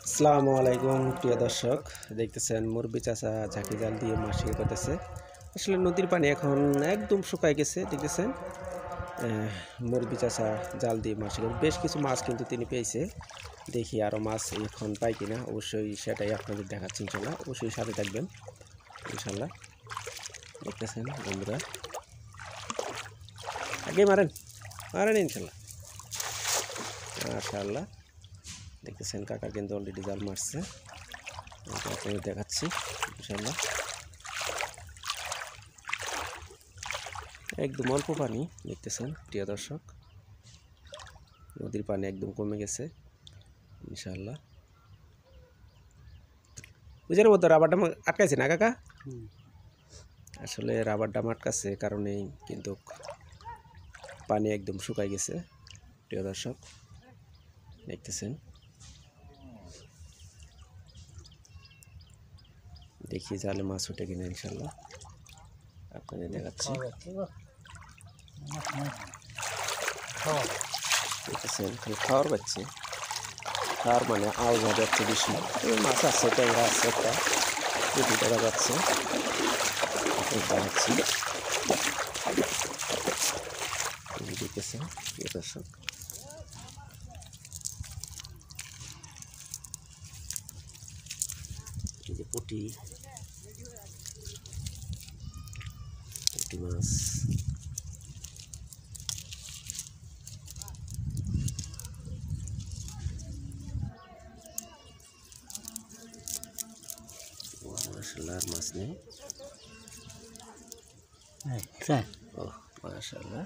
আসসালামু আলাইকুম প্রিয় দর্শক, দেখতেছেন মুরব্বি চাচা ঝাঁকি জাল দিয়ে মাছ শিকার করতেছে। আসলে নদীর পানি এখন একদম শুকায় গেছে, দেখতেছেন। মুরব্বি চাচা জাল দিয়ে মাছ শিকার, বেশ কিছু মাছ কিন্তু তিনি পেয়েছে। দেখি আরও মাছ এখন পাই কিনা, অবশ্যই সেটাই আপনাদের দেখাচ্ছি ইনশাল্লাহ। অবশ্যই সাথে থাকবেন ইনশাল্লাহ। দেখতেছেন বন্ধুরা, আগে মারেন মারেন ইনশাল্লাহ, মাশাআল্লাহ। দেখতেছেন কাকা কিন্তু অলরেডি জাল মারছে, আপনাদের দেখাচ্ছি ইনশাল্লাহ। একদম অল্প পানি, দেখতেছেন প্রিয় দর্শক, নদীর পানি একদম কমে গেছে ইনশাল্লাহ। বুঝের মতো রাবার ডাম আটকাইছে না কাকা? আসলে রাবার ডাম আটকাচ্ছে কারণেই কিন্তু পানি একদম শুকাই গেছে প্রিয় দর্শক, দেখতেছেন। দেখি জালে মাছ উঠে কিনা ইনশাল্লাহ, আপনাদের দেখাচ্ছি। দেখতেছেন খালি খাওয়ার পাচ্ছে, খাওয়ার মানে আওয়াজ যাচ্ছে বেশি। মাছ আছে, ট্যাংরা আছে, একটা পুঁটি দেখা যাচ্ছে, দেখাচ্ছি। দেখতেছেন প্রিয় দর্শক, এই যে পুঁটি মাছ। মাশাআল্লাহ, আর মাছ নেই। ও মাশাআল্লাহ।